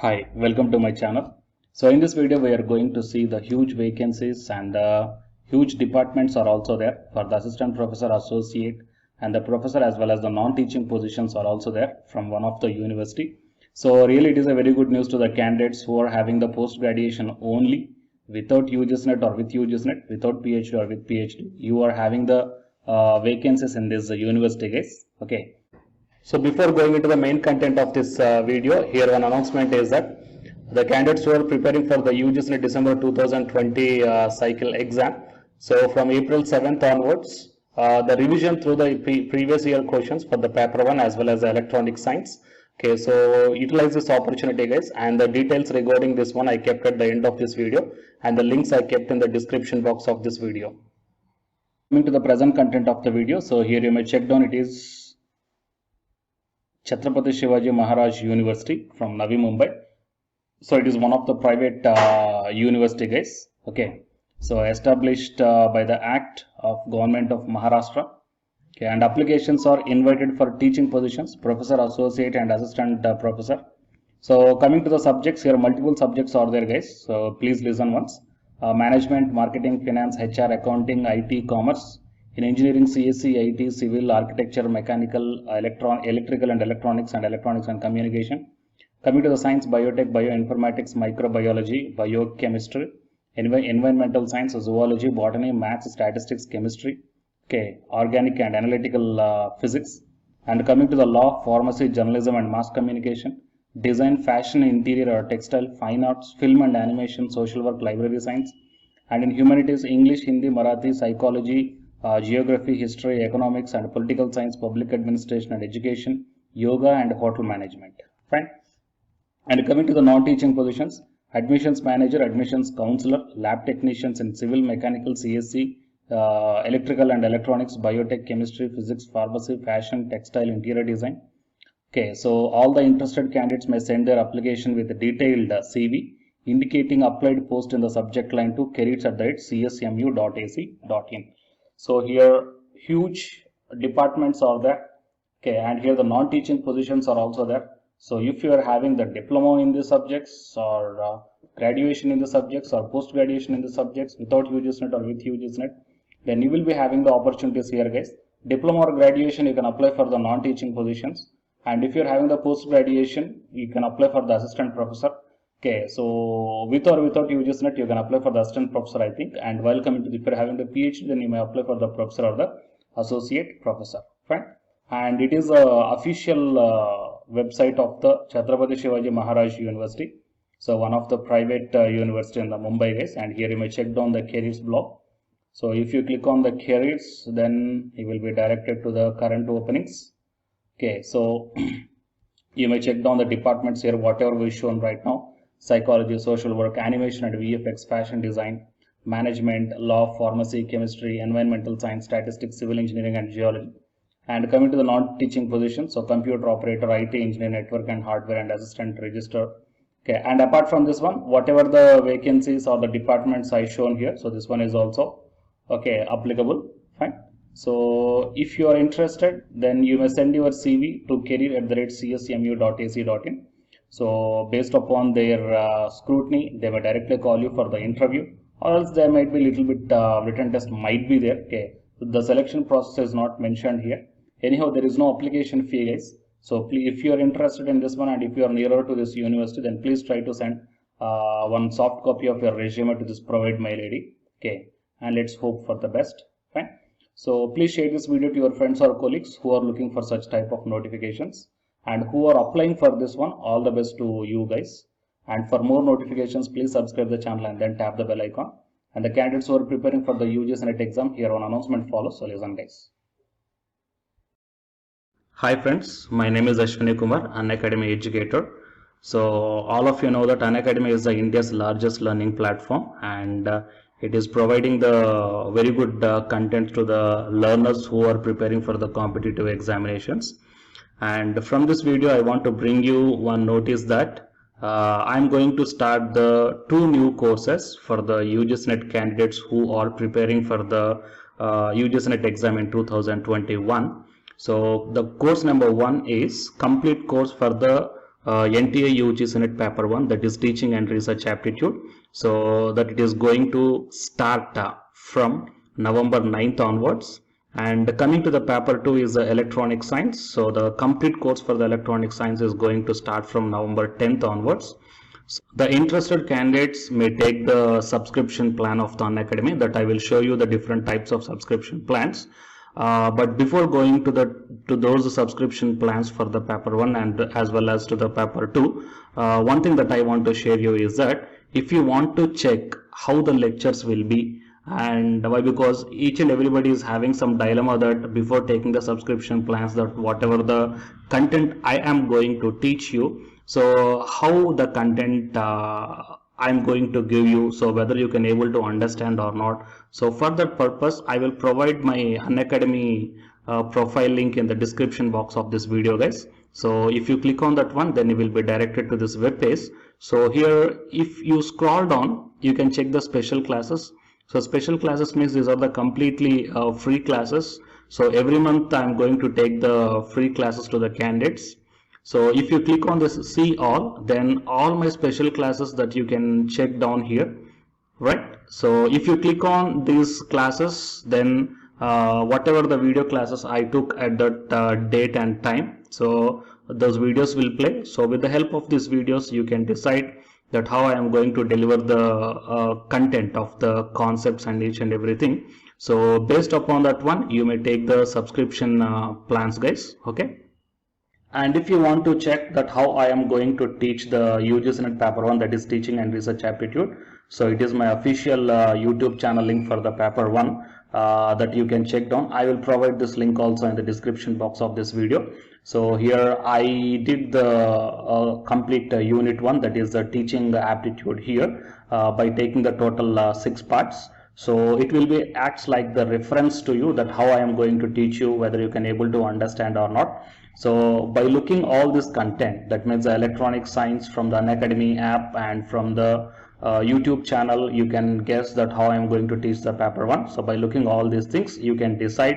Hi, welcome to my channel. So in this video we are going to see the huge vacancies and the huge departments are also there for the assistant professor, associate and the professor, as well as the non-teaching positions are also there from one of the university. So really it is a very good news to the candidates who are having the post graduation only without UGSNet or with UGSNet, without PhD or with PhD. You are having the vacancies in this university, guys. Okay. So before going into the main content of this video, here one announcement is that the candidates who are preparing for the UGC December 2020 cycle exam. So from April 7th onwards, the revision through the previous year questions for the paper 1 as well as the electronic science. Okay, so utilize this opportunity, guys, and the details regarding this one I kept at the end of this video, and the links I kept in the description box of this video. Coming to the present content of the video, so here you may check down, it is Chhatrapati Shivaji Maharaj University from Navi Mumbai. So it is one of the private university, guys. Okay, so established by the Act of Government of Maharashtra. Okay, and applications are invited for teaching positions, professor, associate, and assistant professor. So coming to the subjects, here multiple subjects are there, guys. So please listen once. Management, marketing, finance, HR, accounting, IT, commerce. In engineering, CSC, IT, civil, architecture, mechanical, electrical and electronics and communication. Coming to the science, biotech, bioinformatics, microbiology, biochemistry, environmental science, zoology, botany, maths, statistics, chemistry, okay, organic and analytical physics. And coming to the law, pharmacy, journalism and mass communication, design, fashion, interior or textile, fine arts, film and animation, social work, library science. And in humanities, English, Hindi, Marathi, psychology, geography, history, economics and political science, public administration and education, yoga and hotel management. Fine. And coming to the non-teaching positions, admissions manager, admissions counselor, lab technicians in civil, mechanical, CSC, electrical and electronics, biotech, chemistry, physics, pharmacy, fashion, textile, interior design. Okay, so all the interested candidates may send their application with a detailed CV indicating applied post in the subject line to careers@csmu.ac.in. So here huge departments are there. Okay, and here the non-teaching positions are also there. So if you are having the diploma in the subjects or graduation in the subjects or post-graduation in the subjects without UGSNet or with UGSNet, then you will be having the opportunities here, guys. Diploma or graduation, you can apply for the non-teaching positions. And if you are having the post-graduation, you can apply for the assistant professor. Okay, so with or without UGSNet, you can apply for the assistant professor, I think. And while coming to, if you're having the PhD, then you may apply for the professor or the associate professor. Fine. And it is a official website of the Chhatrapati Shivaji Maharaj University. So one of the private university in the Mumbai, guys. And here you may check down the careers blog. So if you click on the careers, then you will be directed to the current openings. Okay, so you may check down the departments here, whatever we've shown right now. Psychology, social work, animation and VFX, fashion design, management, law, pharmacy, chemistry, environmental science, statistics, civil engineering and geology. And coming to the non-teaching positions, so computer operator, IT engineer, network and hardware and assistant register. Okay, and apart from this one, whatever the vacancies or the departments I shown here, so this one is also okay applicable. Fine. So if you are interested, then you may send your CV to career@csmu.ac.in. So based upon their scrutiny, they may directly call you for the interview, or else there might be a little bit written test might be there. Okay, so the selection process is not mentioned here. Anyhow, there is no application fee, guys. So please, if you are interested in this one and if you are nearer to this university, then please try to send one soft copy of your resume to this provide mail ID. Okay, and let's hope for the best. Fine. So please share this video to your friends or colleagues who are looking for such type of notifications and who are applying for this one. All the best to you guys. And for more notifications, please subscribe the channel and then tap the bell icon. And the candidates who are preparing for the UGSNet exam, here one announcement follows. So listen, guys. Hi friends, my name is Ashwini Kumar, Unacademy educator. So all of you know that Unacademy is the India's largest learning platform, and it is providing the very good content to the learners who are preparing for the competitive examinations. And from this video, I want to bring you one notice that I'm going to start the 2 new courses for the UGSNet candidates who are preparing for the UGSNet exam in 2021. So the course number 1 is complete course for the NTA UG Senate Paper 1, that is Teaching and Research Aptitude. So that it is going to start from November 9th onwards. And coming to the paper 2 is the electronic science. So the complete course for the electronic science is going to start from November 10th onwards. So the interested candidates may take the subscription plan of the Unacademy, that I will show you the different types of subscription plans. But before going to those subscription plans for the paper 1 and as well as to the paper 2, one thing that I want to share you is that if you want to check how the lectures will be, and why, because each and everybody is having some dilemma that before taking the subscription plans, that whatever the content I am going to teach you, so how the content I'm going to give you, so whether you can able to understand or not. So for that purpose, I will provide my Unacademy profile link in the description box of this video, guys. So if you click on that one, then you will be directed to this web page. So here, if you scroll down, you can check the special classes. So special classes means these are the completely free classes. So every month I'm going to take the free classes to the candidates. So if you click on this see all, then all my special classes that you can check down here, right? So if you click on these classes, then whatever the video classes I took at that date and time, so those videos will play. So with the help of these videos, you can decide that how I am going to deliver the content of the concepts and each and everything. So based upon that one, you may take the subscription plans, guys. Okay. And if you want to check that how I am going to teach the UG Senate Paper 1, that is Teaching and Research Aptitude, so it is my official YouTube channel link for the Paper 1 that you can check down. I will provide this link also in the description box of this video. So here I did the complete Unit 1, that is the Teaching Aptitude here by taking the total 6 parts. So it will be acts like the reference to you that how I am going to teach you, whether you can able to understand or not. So by looking all this content, that means the electronic science from the Unacademy app and from the YouTube channel, you can guess that how I am going to teach the paper 1. So by looking all these things, you can decide